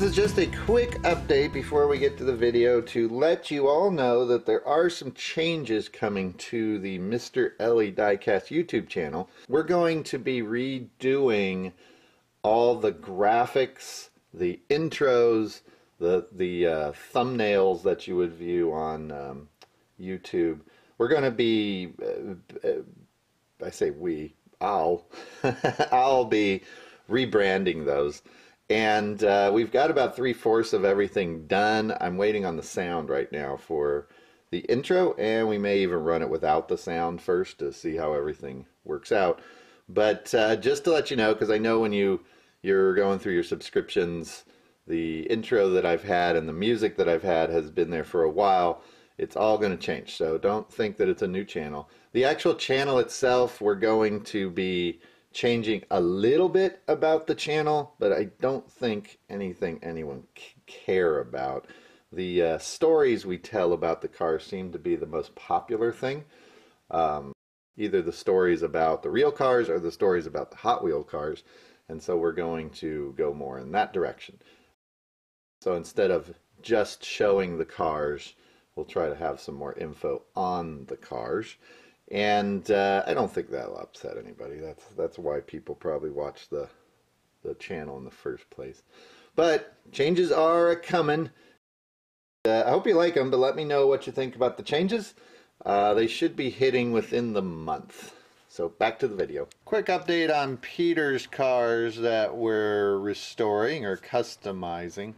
This is just a quick update before we get to the video to let you all know that there are some changes coming to the Mr. Ellie Diecast YouTube channel. We're going to be redoing all the graphics, the intros, the thumbnails that you would view on YouTube. We're going to be, I say we, I'll be rebranding those. And we've got about 3/4 of everything done. I'm waiting on the sound right now for the intro, and we may even run it without the sound first to see how everything works out. But just to let you know, because I know when you're going through your subscriptions, the intro that I've had and the music that I've had has been there for a while. It's all going to change, so don't think that it's a new channel. The actual channel itself, we're going to be changing a little bit about the channel, but I don't think anything anyone care about. The stories we tell about the cars seem to be the most popular thing. Either the stories about the real cars or the stories about the Hot Wheel cars, and so we're going to go more in that direction. So instead of just showing the cars, we'll try to have some more info on the cars. And I don't think that'll upset anybody. That's why people probably watch the channel in the first place. But changes are coming. I hope you like them, but let me know what you think about the changes. They should be hitting within the month. So back to the video. Quick update on Peter's cars that we're restoring or customizing.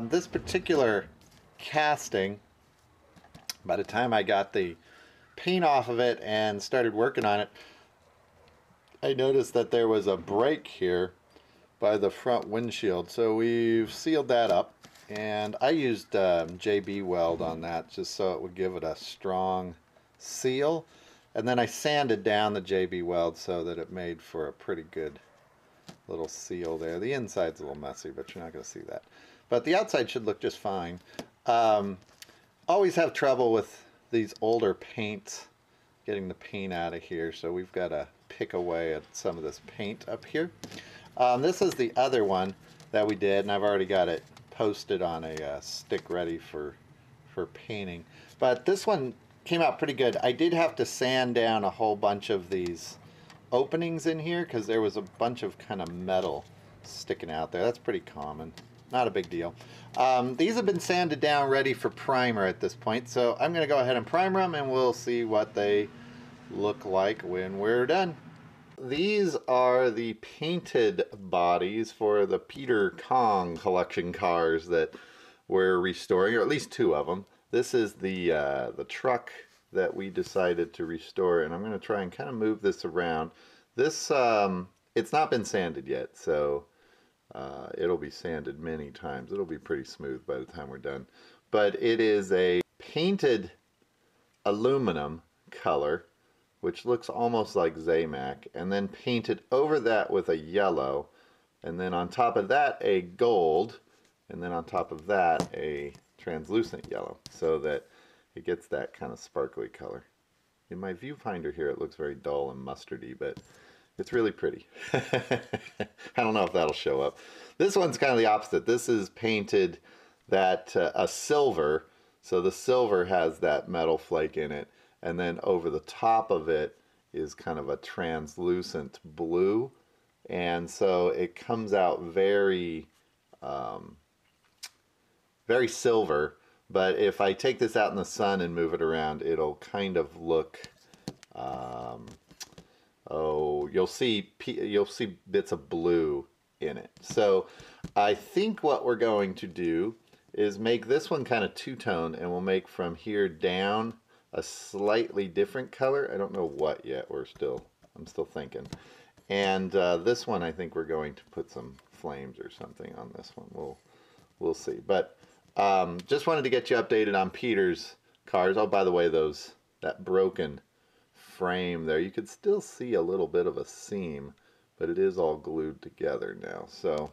This particular casting, by the time I got the paint off of it and started working on it, I noticed that there was a break here by the front windshield, so we've sealed that up, and I used JB Weld on that just so it would give it a strong seal, and then I sanded down the JB Weld so that it made for a pretty good little seal there. The inside's a little messy, but you're not going to see that, but the outside should look just fine. Always have trouble with these older paints, getting the paint out of here, so we've got to pick away at some of this paint up here. This is the other one that we did, and I've already got it posted on a stick ready for painting. But this one came out pretty good. I did have to sand down a whole bunch of these openings in here because there was a bunch of kind of metal sticking out there. That's pretty common. Not a big deal. These have been sanded down ready for primer at this point, so I'm going to go ahead and primer them, and we'll see what they look like when we're done. These are the painted bodies for the Peter Kong collection cars that we're restoring, or at least 2 of them. This is the truck that we decided to restore, and I'm going to try and kind of move this around. This, it's not been sanded yet, so it'll be sanded many times. It'll be pretty smooth by the time we're done. But it is a painted aluminum color, which looks almost like Zamac, and then painted over that with a yellow, and then on top of that a gold, and then on top of that a translucent yellow, so that it gets that kind of sparkly color. In my viewfinder here it looks very dull and mustardy, but it's really pretty. I don't know if that'll show up. This one's kind of the opposite. This is painted that a silver, so the silver has that metal flake in it, and then over the top of it is kind of a translucent blue, and so it comes out very very silver. But if I take this out in the sun and move it around, it'll kind of look you'll see bits of blue in it. So I think what we're going to do is make this one kind of two-tone, and we'll make from here down a slightly different color. I don't know what yet. I'm still thinking. And this one, I think we're going to put some flames or something on this one. We'll see. But just wanted to get you updated on Peter's cars. Oh, by the way, that broken frame there, you could still see a little bit of a seam, but it is all glued together now. So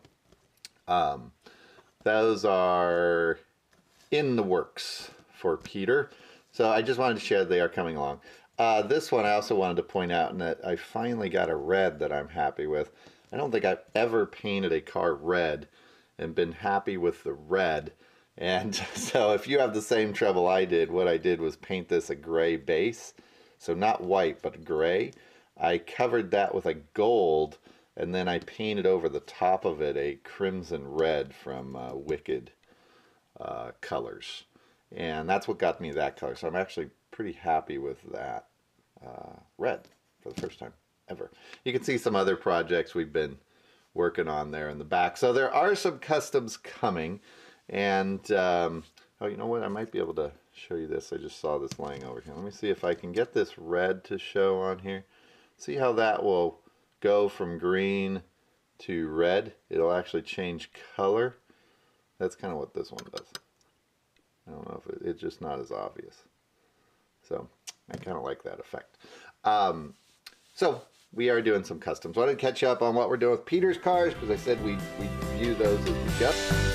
those are in the works for Peter. So I just wanted to share they are coming along. This one I also wanted to point out, and that I finally got a red that I'm happy with. I don't think I've ever painted a car red, and been happy with the red. And so if you have the same trouble I did, what I did was paint this a gray base. So not white, but gray. I covered that with a gold, and then I painted over the top of it a crimson red from Wicked Colors. And that's what got me that color. So I'm actually pretty happy with that red for the first time ever. You can see some other projects we've been working on there in the back. So there are some customs coming. And, oh, you know what? I might be able to show you this. I just saw this laying over here. Let me see if I can get this red to show on here. See how that will go from green to red? It'll actually change color. That's kind of what this one does. I don't know if it's just not as obvious. So I kind of like that effect. So we are doing some customs. I wanted to catch you up on what we're doing with Peter's cars because I said we'd review those as we go.